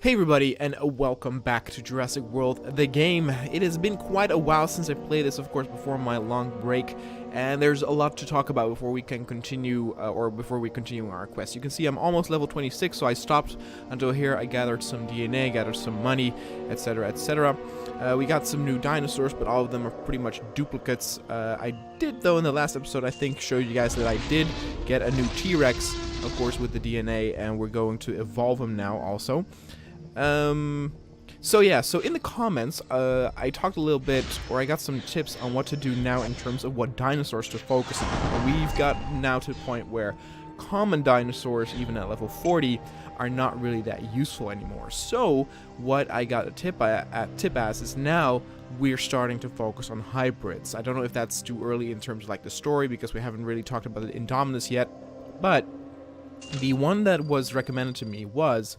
Hey everybody, and welcome back to Jurassic World the Game. It has been quite a while since I played this, of course, before my long break, and there's a lot to talk about before we can continue, before we continue our quest. You can see I'm almost level 26, so I stopped until here. I gathered some DNA, gathered some money, etc., etc. We got some new dinosaurs, but all of them are pretty much duplicates. I did, though, in the last episode, I think, show you guys that I did get a new T-Rex, of course, with the DNA, and we're going to evolve him now, also. So in the comments, I talked a little bit, or I got some tips on what to do now in terms of what dinosaurs to focus on. We've got now to the point where common dinosaurs, even at level 40, are not really that useful anymore. So, what I got a tip as is now we're starting to focus on hybrids. I don't know if that's too early in terms of like the story, because we haven't really talked about the Indominus yet, but the one that was recommended to me was,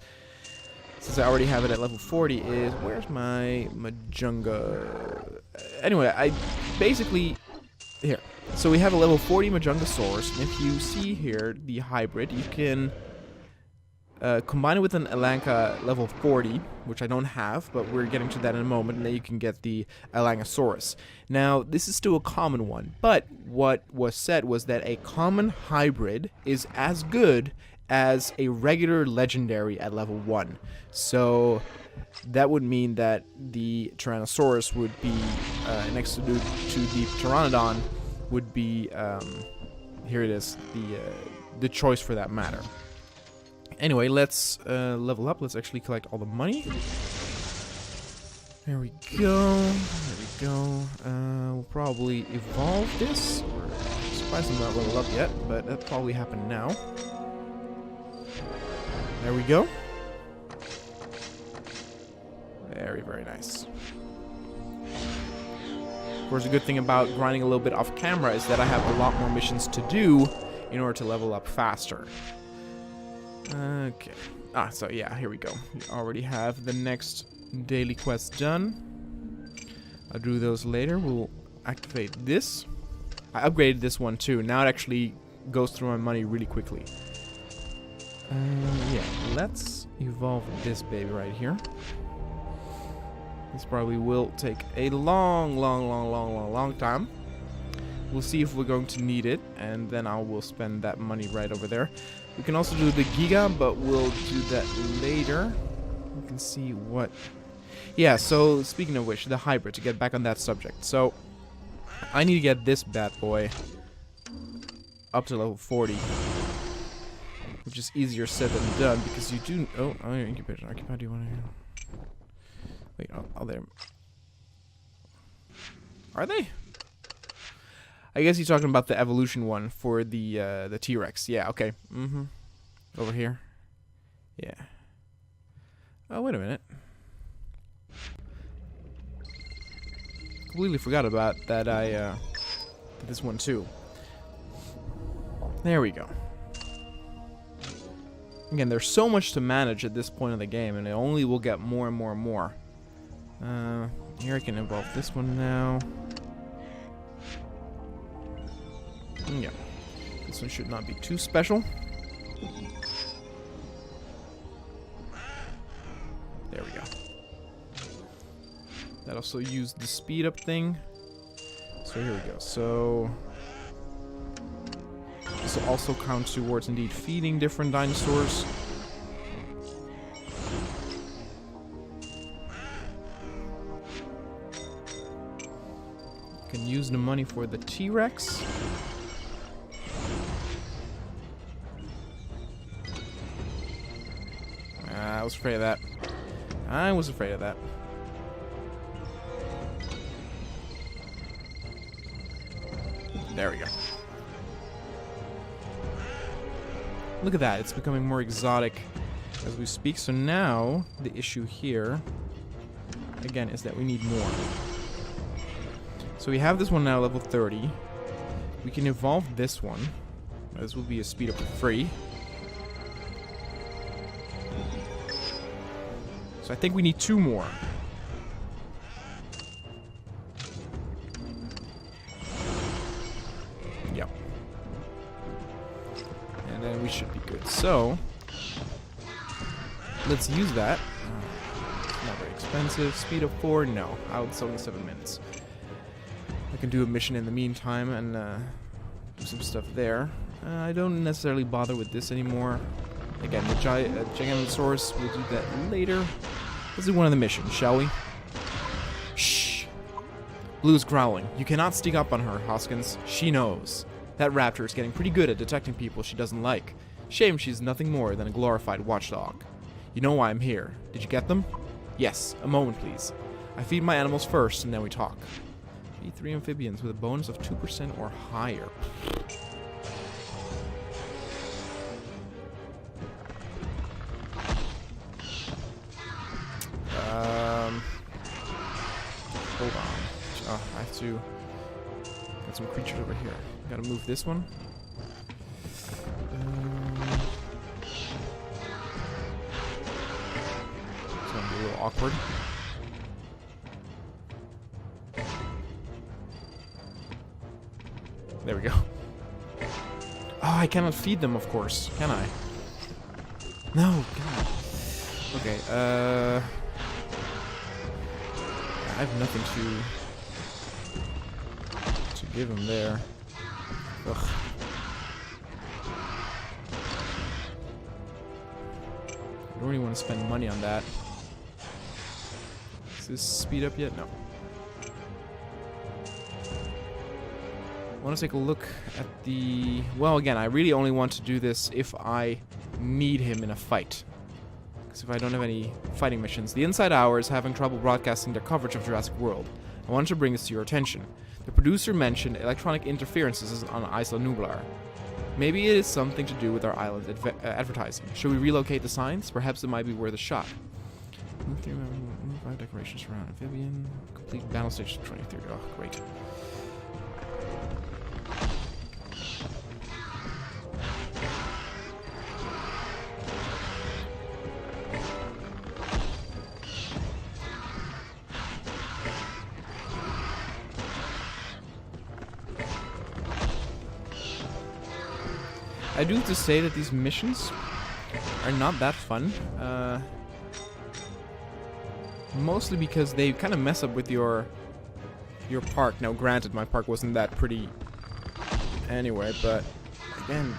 since I already have it at level 40, is... Where's my Majunga? Anyway, I basically... Here. So we have a level 40 Majungasaurus, and if you see here, the hybrid, you can combine it with an Elanca level 40, which I don't have, but we're getting to that in a moment, and then you can get the Elangosaurus. Now, this is still a common one, but what was said was that a common hybrid is as good as a regular legendary at level 1. So that would mean that the Tyrannosaurus would be next to the Pteranodon would be here it is, the choice for that matter. Anyway, let's level up. Let's actually collect all the money. There we go. There we go. We'll probably evolve this. I'm surprised I'm not leveled up yet, but that'll probably happen now. There we go. Very, very nice. Of course, the good thing about grinding a little bit off camera is that I have a lot more missions to do in order to level up faster. Okay. So yeah, here we go. We already have the next daily quest done. I'll do those later. We'll activate this. I upgraded this one too. Now it actually goes through my money really quickly. Yeah, let's evolve this baby right here. This probably will take a long time. We'll see if we're going to need it, and then I will spend that money right over there. We can also do the Giga, but we'll do that later. You can see what... Yeah, so speaking of which, the hybrid, to get back on that subject. So, I need to get this bad boy up to level 40. Which is easier said than done, because you do... Oh, your incubation. Occupy, do you want to... Wait, oh, there. Are they? I guess you're talking about the evolution one for the T-Rex. Yeah, okay. Mm-hmm. Over here. Yeah. Oh, wait a minute. Completely forgot about that did this one too. There we go. Again, there's so much to manage at this point of the game, and it only will get more and more and more. Here I can evolve this one now. Yeah. This one should not be too special. There we go. That also used the speed up thing. So here we go. So... this will also count towards indeed feeding different dinosaurs. Can use the money for the T-Rex. I was afraid of that. I was afraid of that. There we go. Look at that, it's becoming more exotic as we speak. So now, the issue here, again, is that we need more. So we have this one now, level 30. We can evolve this one. This will be a speed up for free. So I think we need 2 more. Yep. And then we should be good. So, let's use that. not very expensive. Speed of 4, no. It's only 7 minutes. I can do a mission in the meantime and do some stuff there. I don't necessarily bother with this anymore. Again, the Giganosaurus, we'll do that later. Let's do one of the missions, shall we? Shh. Blue's growling. You cannot sneak up on her, Hoskins. She knows. That raptor is getting pretty good at detecting people she doesn't like. Shame she's nothing more than a glorified watchdog. You know why I'm here. Did you get them? Yes. A moment, please. I feed my animals first, and then we talk. Feed 3 amphibians with a bonus of 2% or higher. Hold on. Oh, I have to get some creatures over here. Gotta move this one. It's gonna be a little awkward. There we go. Oh, I cannot feed them, of course, can I? No, God. Okay, I have nothing to give him there. Ugh. I don't really want to spend money on that. Is this speed up yet? No. I want to take a look at the... Well, again, I really only want to do this if I need him in a fight. Because if I don't have any fighting missions... The Inside Hour is having trouble broadcasting their coverage of Jurassic World. I wanted to bring this to your attention. The producer mentioned electronic interferences on Isla Nublar. Maybe it is something to do with our island's advertising. Should we relocate the signs? Perhaps it might be worth a shot. Move 5 decorations around amphibian. Complete battle stage 23. Oh, great. I do have to say that these missions are not that fun. Mostly because they kind of mess up with your park. Now, granted, my park wasn't that pretty anyway, but again,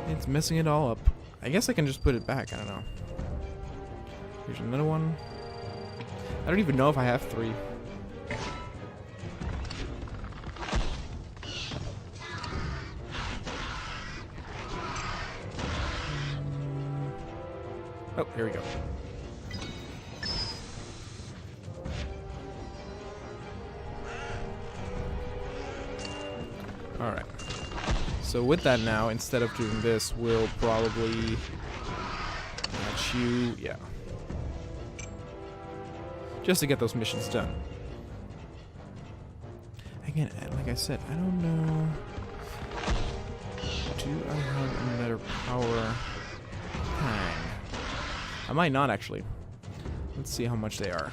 it's messing it all up. I guess I can just put it back. I don't know. Here's another one. I don't even know if I have 3. Oh, here we go. Alright. So with that now, instead of doing this, we'll probably match you. Yeah. Just to get those missions done. Again, like I said, I don't know. Do I have another power? Hang. I might not, actually. Let's see how much they are.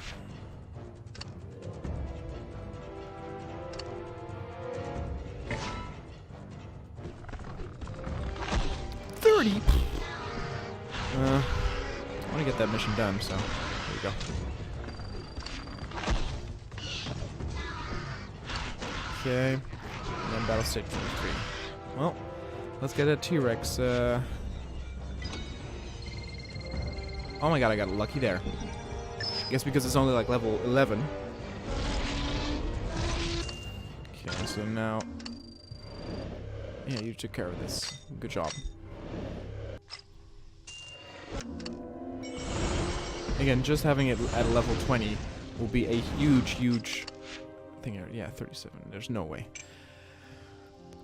I want to get that mission done, so there we go. Okay, and then battle stage 23. Well, let's get that T-Rex. Oh my god, I got lucky there. I guess because it's only like level 11. Okay, so now... Yeah, you took care of this. Good job. Again, just having it at level 20 will be a huge, huge thing. Yeah, 37. There's no way.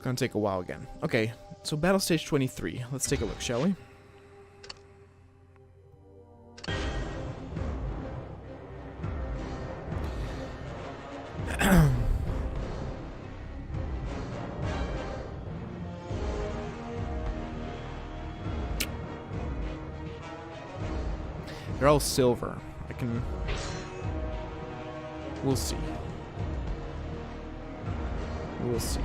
Gonna take a while again. Okay, so battle stage 23. Let's take a look, shall we? They're all silver. I can... We'll see. We'll see.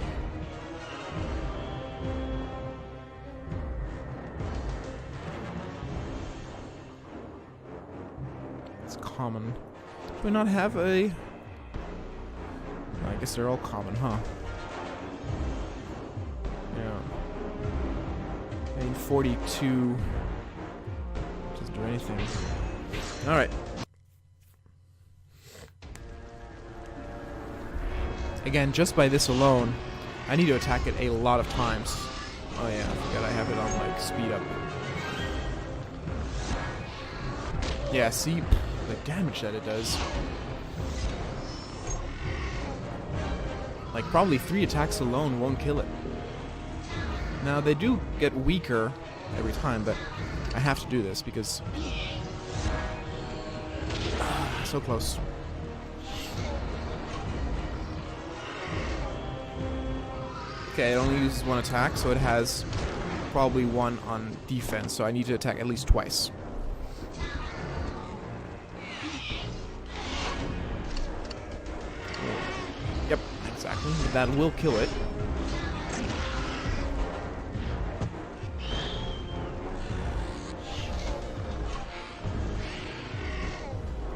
It's common. Do we not have a... I guess they're all common, huh? Yeah. I mean, 42 doesn't do anything. Alright. Again, just by this alone, I need to attack it a lot of times. Oh yeah, I forgot I have it on, like, speed up. Yeah, see the damage that it does. Like, probably 3 attacks alone won't kill it. Now, they do get weaker every time, but I have to do this because... so close. Okay, it only uses 1 attack, so it has probably 1 on defense, so I need to attack at least twice. Yep, exactly. That will kill it.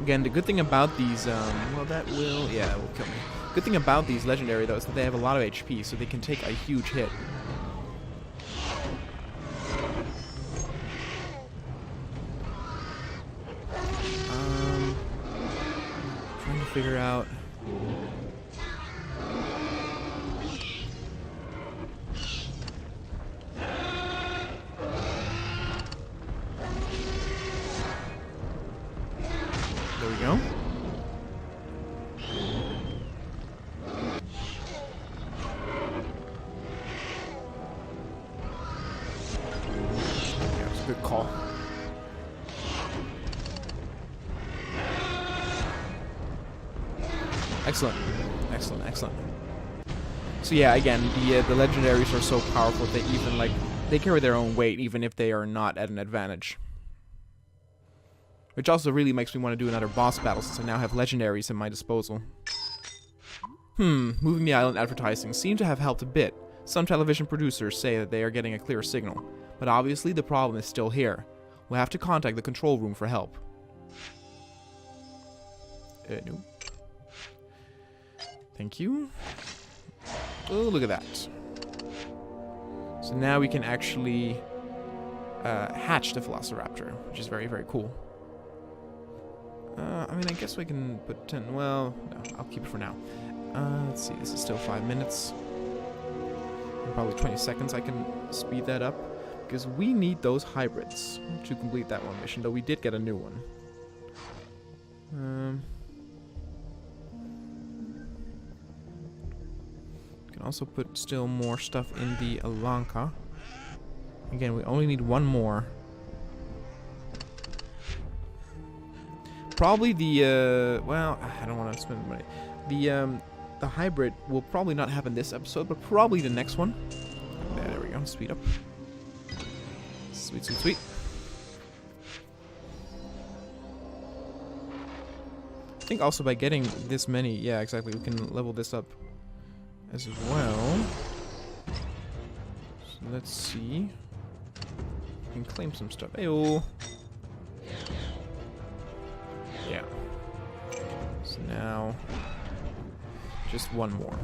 Again, the good thing about these, well, that will kill me. Good thing about these legendary, though, is that they have a lot of HP, so they can take a huge hit. Trying to figure out... There we go. Yeah, it's a good call. Excellent. Excellent, excellent. So yeah, again, the legendaries are so powerful that even, like, they carry their own weight even if they are not at an advantage. Which also really makes me want to do another boss battle since I now have legendaries at my disposal. Moving the island advertising seemed to have helped a bit. Some television producers say that they are getting a clear signal, but obviously the problem is still here. We'll have to contact the control room for help. No. Thank you. Oh, look at that. So now we can actually hatch the Velociraptor, which is very, very cool. I mean, I guess we can put 10... Well, no, I'll keep it for now. Let's see, this is still 5 minutes. In probably 20 seconds I can speed that up. Because we need those hybrids to complete that one mission, though we did get a new one. Can also put still more stuff in the Alanka. Again, we only need 1 more. Probably the, well, I don't want to spend money. The hybrid will probably not happen this episode, but probably the next one. There we go, speed up. Sweet, sweet, sweet. I think also by getting this many, yeah, exactly, we can level this up as well. So let's see. We can claim some stuff. Ayo. Yeah. So now, just 1 more.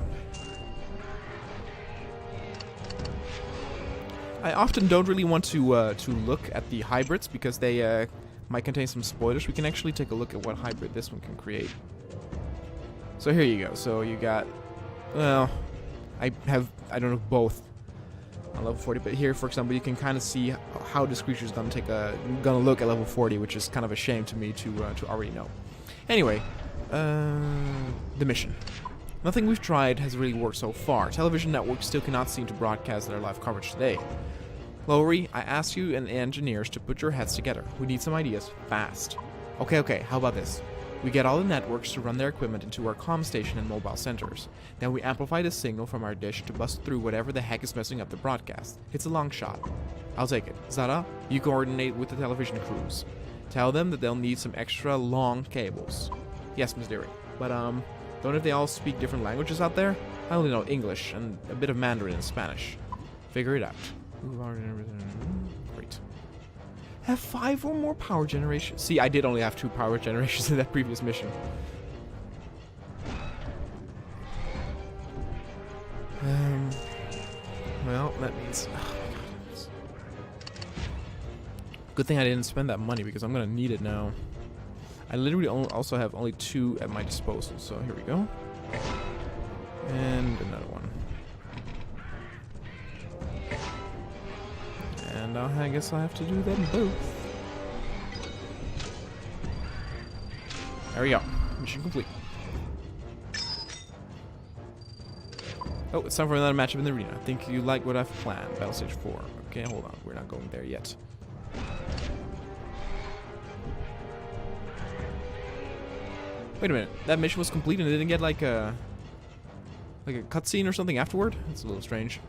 I often don't really want to look at the hybrids because they might contain some spoilers. We can actually take a look at what hybrid this one can create. So here you go. So you got, well, I don't know, both on level 40, but here, for example, you can kind of see how this creature is gonna look at level 40, which is kind of a shame to me to already know. Anyway, the mission. Nothing we've tried has really worked so far. Television networks still cannot seem to broadcast their live coverage today. Lowry, I asked you and the engineers to put your heads together. We need some ideas, fast. Okay, how about this? We get all the networks to run their equipment into our comm station and mobile centers. Then we amplify the signal from our dish to bust through whatever the heck is messing up the broadcast. It's a long shot. I'll take it. Zara, you coordinate with the television crews. Tell them that they'll need some extra long cables. Yes, Miss Deary. But, don't know if they all speak different languages out there? I only know English and a bit of Mandarin and Spanish. Figure it out. Great. Have 5 or more power generations. See, I did only have 2 power generations in that previous mission. Well, that means... Oh my God. Good thing I didn't spend that money because I'm gonna need it now. I literally also have only 2 at my disposal, so here we go. And another one. And I guess I'll have to do them both. There we go. Mission complete. Oh, it's time for another matchup in the arena. I think you like what I've planned. Battle Stage 4. Okay, hold on. We're not going there yet. Wait a minute. That mission was complete and it didn't get like a cutscene or something afterward? That's a little strange.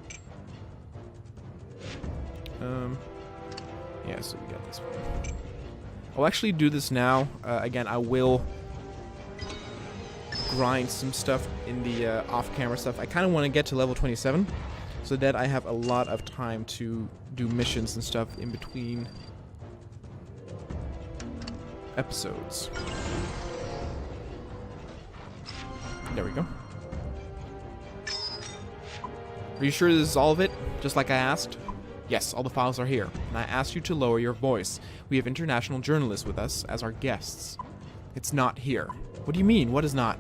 Yeah, so we got this one. I'll actually do this now. Again, I will grind some stuff in the off-camera stuff. I kind of want to get to level 27 so that I have a lot of time to do missions and stuff in between episodes. There we go. Are you sure this is all of it? Just like I asked? Yes, all the files are here, and I asked you to lower your voice. We have international journalists with us as our guests. It's not here. What do you mean? What is not?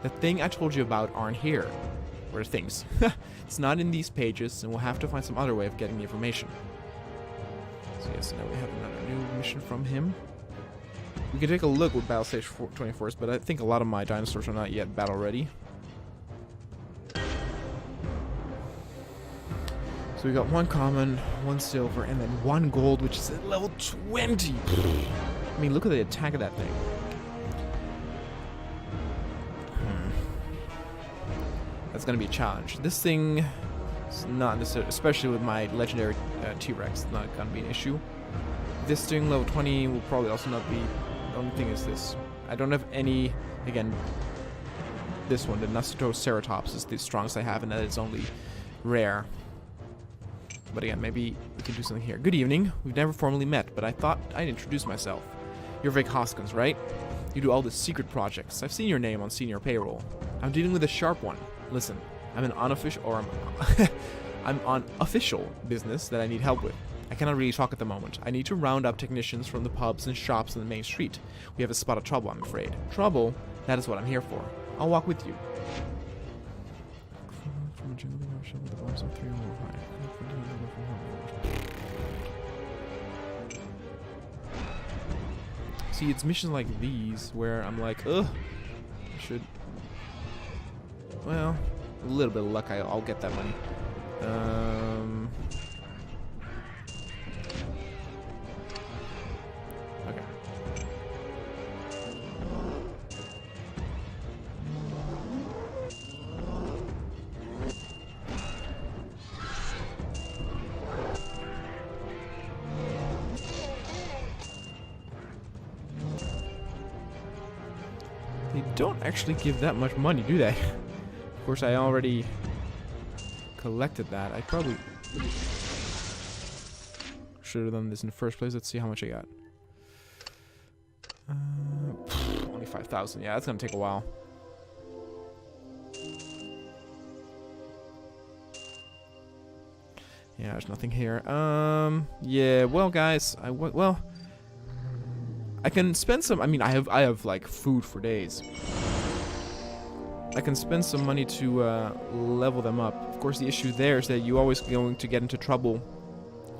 The thing I told you about aren't here. Or things. It's not in these pages, and we'll have to find some other way of getting the information. So yes, now we have another new mission from him. We can take a look with Battle Stage 24, but I think a lot of my dinosaurs are not yet battle ready. So we got 1 common, 1 silver, and then 1 gold, which is at level 20. I mean, look at the attack of that thing. That's gonna be a challenge. This thing is not necessarily, especially with my legendary T-Rex, not gonna be an issue. This thing, level 20, will probably also not be. The only thing is this. I don't have any, again, this one, the Ceratops is the strongest I have, and that is only rare. But again, maybe we can do something here. Good evening. We've never formally met, but I thought I'd introduce myself. You're Vic Hoskins, right? You do all the secret projects. I've seen your name on senior payroll. I'm dealing with a sharp one. Listen, I'm an unofficial, or I'm on official business that I need help with. I cannot really talk at the moment. I need to round up technicians from the pubs and shops on the main street. We have a spot of trouble, I'm afraid. Trouble? That is what I'm here for. I'll walk with you. See, it's missions like these where I'm like, ugh, I should. Well, a little bit of luck, I'll get that money. Okay. They don't actually give that much money, do they? Of course, I already collected that. I probably should have done this in the first place. Let's see how much I got. Only 5,000. Yeah, that's gonna take a while. Yeah, there's nothing here. Yeah. Well, guys, I can spend some. I mean, I have like food for days. I can spend some money to level them up. Of course, the issue there is that you're always going to get into trouble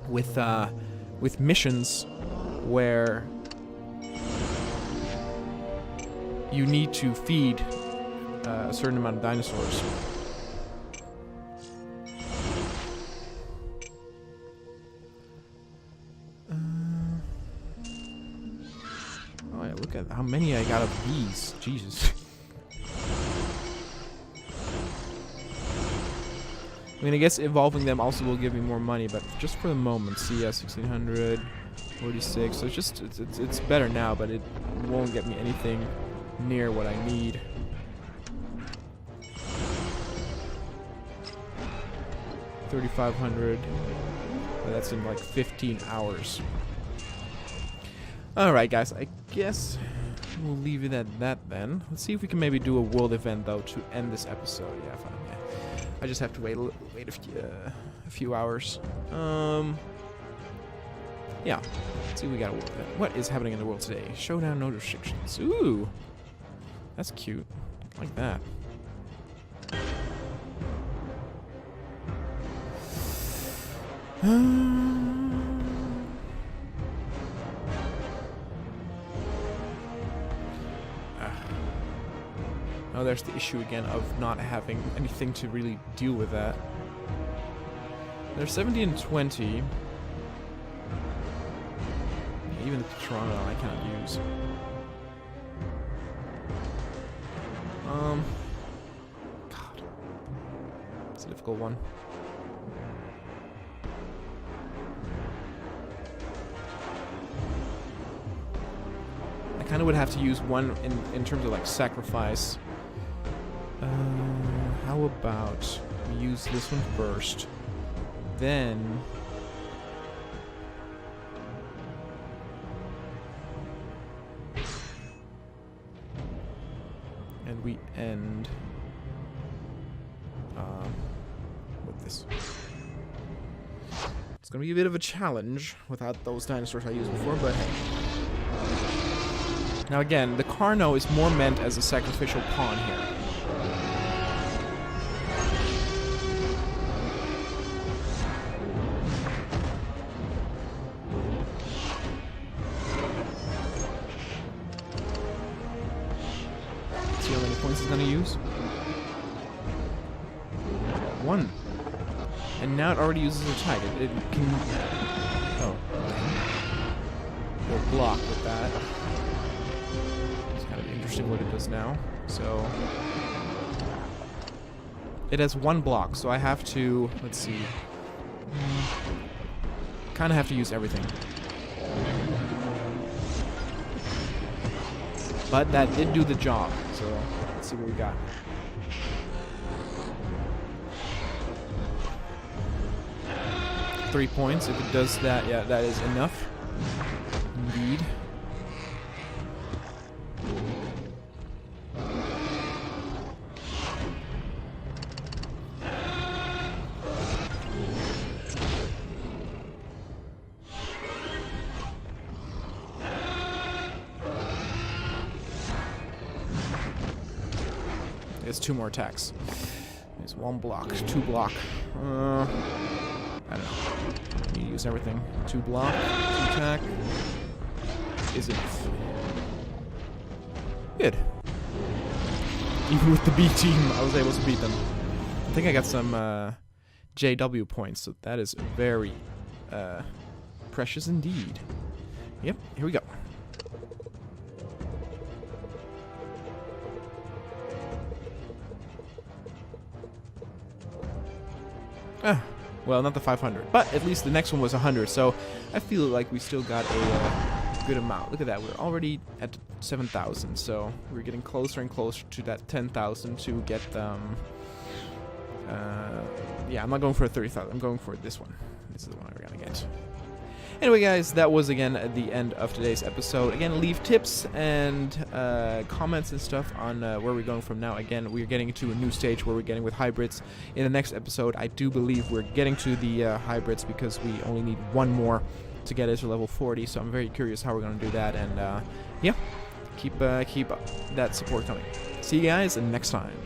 with missions where you need to feed a certain amount of dinosaurs. Oh yeah, look at how many I got of these. Jesus. I mean, I guess evolving them also will give me more money, but just for the moment, CS 1600, 46. So it's better now, but it won't get me anything near what I need. $3,500. But that's in like 15 hours. Alright, guys, I guess we'll leave it at that then. Let's see if we can maybe do a world event, though, to end this episode. Yeah, fine, yeah. I just have to wait a few hours. Yeah. Let's see if we got a world event. What is happening in the world today? Showdown, no restrictions. Ooh! That's cute. I like that. Oh, there's the issue again of not having anything to really deal with that. There's 70 and 20. Yeah, even the Toronto I cannot use. God. It's a difficult one. I kind of would have to use one in terms of like sacrifice. How about we use this one first, then and we end with this. It's gonna be a bit of a challenge without those dinosaurs I used before, but hey. Now again, the Carno is more meant as a sacrificial pawn here. See how many points it's gonna use? 1. And now it already uses attack. It can... Oh. We'll block with that. It's kind of interesting what it does now. So... It has 1 block, so I have to... Let's see. Kind of have to use everything. But that did do the job, so let's see what we got. Three points. If it does that, yeah, that is enough. Indeed. It's 2 more attacks. There's 1 block, 2 block. I don't know. You use everything. 2 block, 2 attack. Is enough. Good. Even with the B team, I was able to beat them. I think I got some JW points, so that is very precious indeed. Yep, here we go. Well, not the 500, but at least the next one was 100, so I feel like we still got a good amount. Look at that, we're already at 7,000, so we're getting closer and closer to that 10,000 to get yeah, I'm not going for a 30,000, I'm going for this one. This is the one we're gonna get. Anyway, guys, that was again at the end of today's episode. Again, leave tips and comments and stuff on where we're going from now. Again, we're getting to a new stage where we're getting with hybrids. In the next episode, I do believe we're getting to the hybrids because we only need 1 more to get it to level 40. So I'm very curious how we're going to do that. And yeah, keep that support coming. See you guys next time.